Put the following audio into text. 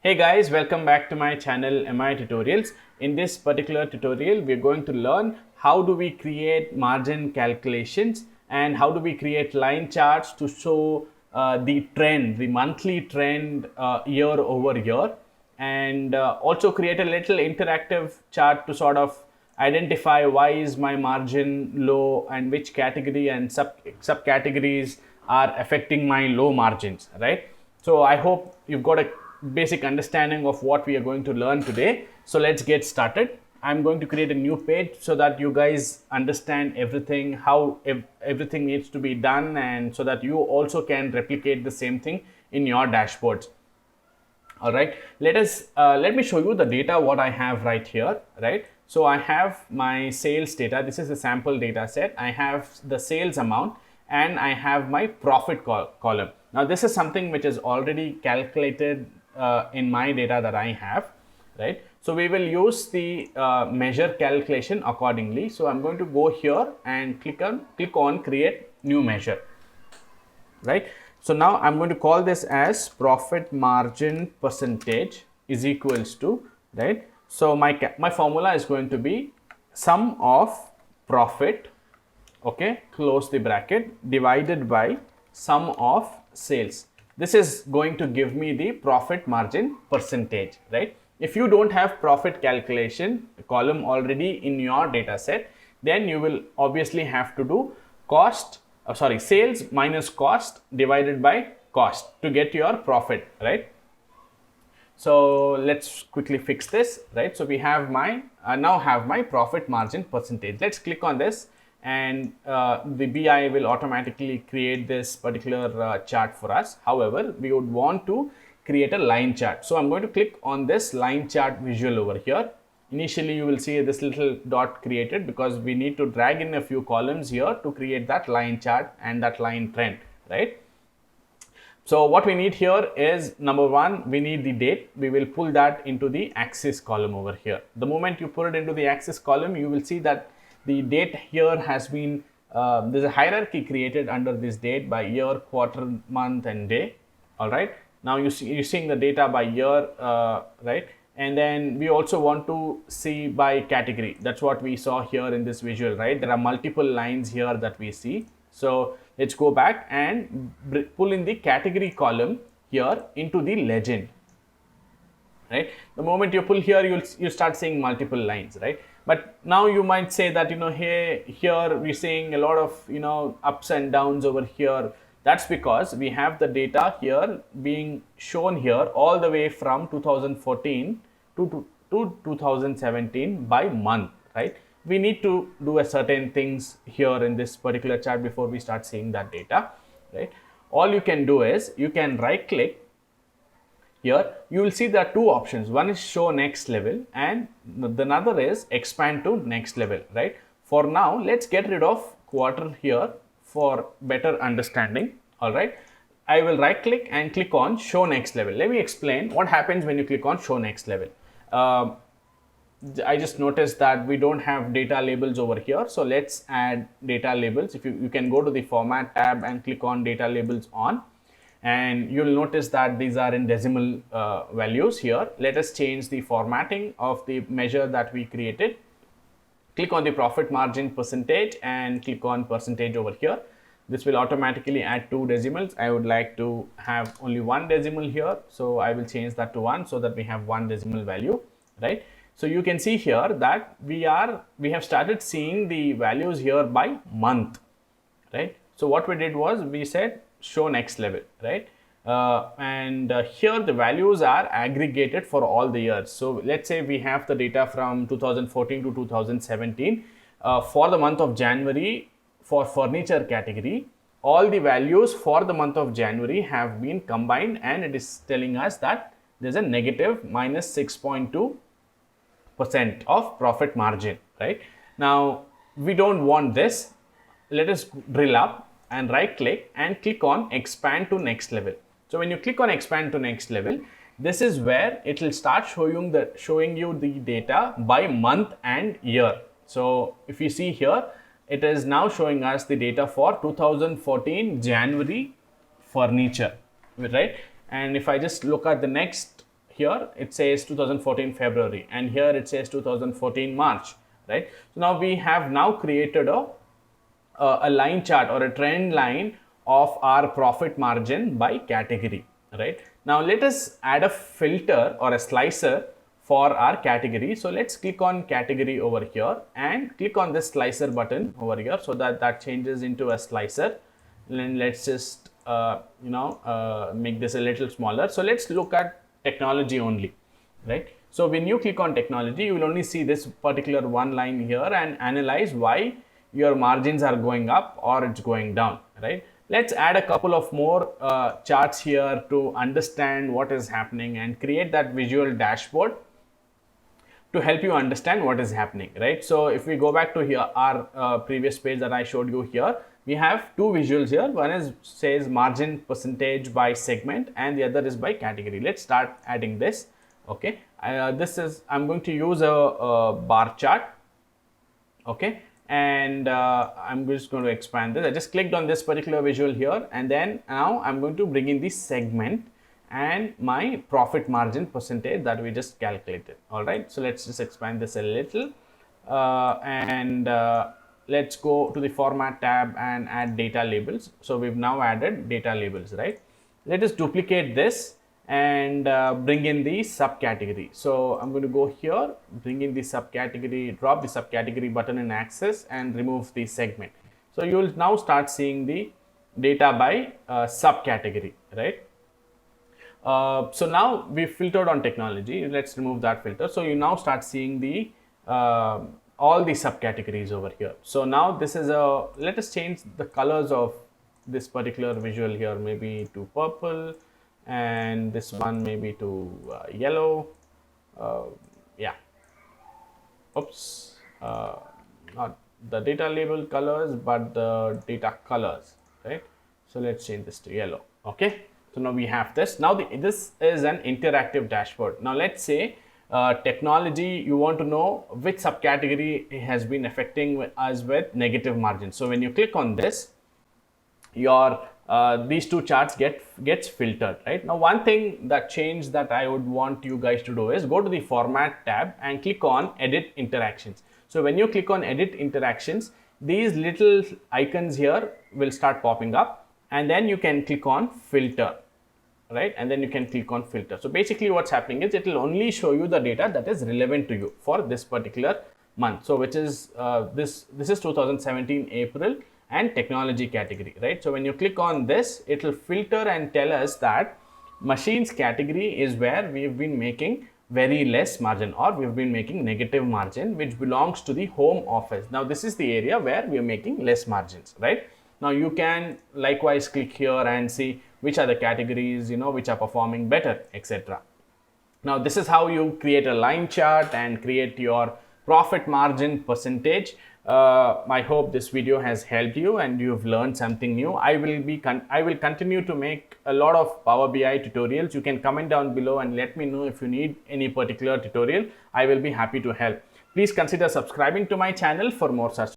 Hey guys, welcome back to my channel MI Tutorials. In this particular tutorial, we're going to learn how do we create margin calculations and how do we create line charts to show the trend, the monthly trend year over year, and also create a little interactive chart to sort of identify why is my margin low and which category and subcategories are affecting my low margins, right? So I hope you've got a basic understanding of what we are going to learn today. So let's get started. I'm going to create a new page so that you guys understand everything, how everything needs to be done, and so that you also can replicate the same thing in your dashboards. All right, let me show you the data what I have right here, right? So I have my sales data. This is a sample data set. I have the sales amount and I have my profit column. Now this is something which is already calculated in my data that I have, right? So we will use the measure calculation accordingly. So I'm going to go here and click on create new measure, right? So now I'm going to call this as profit margin percentage is equals to, right? So my formula is going to be sum of profit, okay, close the bracket, divided by sum of sales. This is going to give me the profit margin percentage, right? If you don't have profit calculation column already in your data set, then you will obviously have to do sales minus cost divided by cost to get your profit, right? So let's quickly fix this, right? So we have now have my profit margin percentage. Let's click on this and the BI will automatically create this particular chart for us. However, we would want to create a line chart. So I'm going to click on this line chart visual over here. Initially, you will see this little dot created because we need to drag in a few columns here to create that line chart and that line trend, right? So what we need here is, number one, we need the date. We will pull that into the axis column over here. The moment you put it into the axis column, you will see that the date here has been, there's a hierarchy created under this date by year, quarter, month and day. All right. Now you're seeing the data by year, right? And then we also want to see by category. That's what we saw here in this visual, right? There are multiple lines here that we see. So let's go back and pull in the category column here into the legend, right? The moment you pull here, you start seeing multiple lines, right? But now you might say that, here we're seeing a lot of, ups and downs over here. That's because we have the data here being shown here all the way from 2014 to 2017 by month, right? We need to do a certain things here in this particular chart before we start seeing that data, right? All you can do is you can right click here. You will see there are two options. One is show next level and the another is expand to next level, right? For now, let's get rid of quarter here for better understanding. All right. I will right click and click on show next level. Let me explain what happens when you click on show next level. I just noticed that we don't have data labels over here. So let's add data labels. If you can go to the format tab and click on data labels on, and you'll notice that these are in decimal values here. Let us change the formatting of the measure that we created. Click on the profit margin percentage and click on percentage over here. This will automatically add 2 decimals. I would like to have only 1 decimal here. So I will change that to 1 so that we have 1 decimal value, right? So you can see here that we have started seeing the values here by month, right? So what we did was we said show next level, right? Here the values are aggregated for all the years. So let's say we have the data from 2014 to 2017 for the month of January. For furniture category, all the values for the month of January have been combined and it is telling us that there's a negative minus 6.2% of profit margin, right? Now we don't want this. Let us drill up and right click and click on expand to next level. So when you click on expand to next level, this is where it will start showing you the data by month and year. So if you see here, it is now showing us the data for 2014 January furniture, right? And if I just look at the next here it says 2014 February, and here it says 2014 March, right? So now we have now created a line chart or a trend line of our profit margin by category, right? Now let us add a filter or a slicer for our category. So let's click on category over here and click on this slicer button over here, so that changes into a slicer. And let's just make this a little smaller. So let's look at technology only, right? So when you click on technology, you will only see this particular one line here and analyze why your margins are going up or it's going down, right? Let's add a couple of more charts here to understand what is happening and create that visual dashboard to help you understand what is happening, right? So if we go back to here, our previous page that I showed you here, we have two visuals here. One is says margin percentage by segment and the other is by category. Let's start adding this. Okay, I'm going to use a bar chart. Okay, and I'm just going to expand this. I just clicked on this particular visual here, and then now I'm going to bring in the segment and my profit margin percentage that we just calculated. All right, so let's just expand this a little let's go to the format tab and add data labels. So we've now added data labels, right? Let us duplicate this and bring in the subcategory. So I'm going to go here, bring in the subcategory, drop the subcategory button in Access and remove the segment. So you will now start seeing the data by subcategory, right? So now we filtered on technology. Let's remove that filter. So you now start seeing the all the subcategories over here. So now this is let us change the colors of this particular visual here, maybe to purple, and this one maybe to yellow. Yeah, oops, not the data label colors but the data colors, right? So let's change this to yellow. Okay, so now we have this. Now this is an interactive dashboard. Now let's say technology, you want to know which subcategory has been affecting us with negative margins. So when you click on this, your these two charts gets filtered, right? Now one thing that changed that I would want you guys to do is go to the format tab and click on edit interactions. So when you click on edit interactions, these little icons here will start popping up, and then you can click on filter, right? And then you can click on filter. So basically what's happening is it will only show you the data that is relevant to you for this particular month. So which is this is 2017 April and technology category, right? So when you click on this, it will filter and tell us that machines category is where we've been making very less margin, or we've been making negative margin, which belongs to the home office. Now this is the area where we are making less margins, right? Now you can likewise click here and see which are the categories, which are performing better, etc. Now this is how you create a line chart and create your profit margin percentage. I hope this video has helped you and you've learned something new. I will continue to make a lot of Power BI tutorials. You can comment down below and let me know if you need any particular tutorial. I will be happy to help. Please consider subscribing to my channel for more such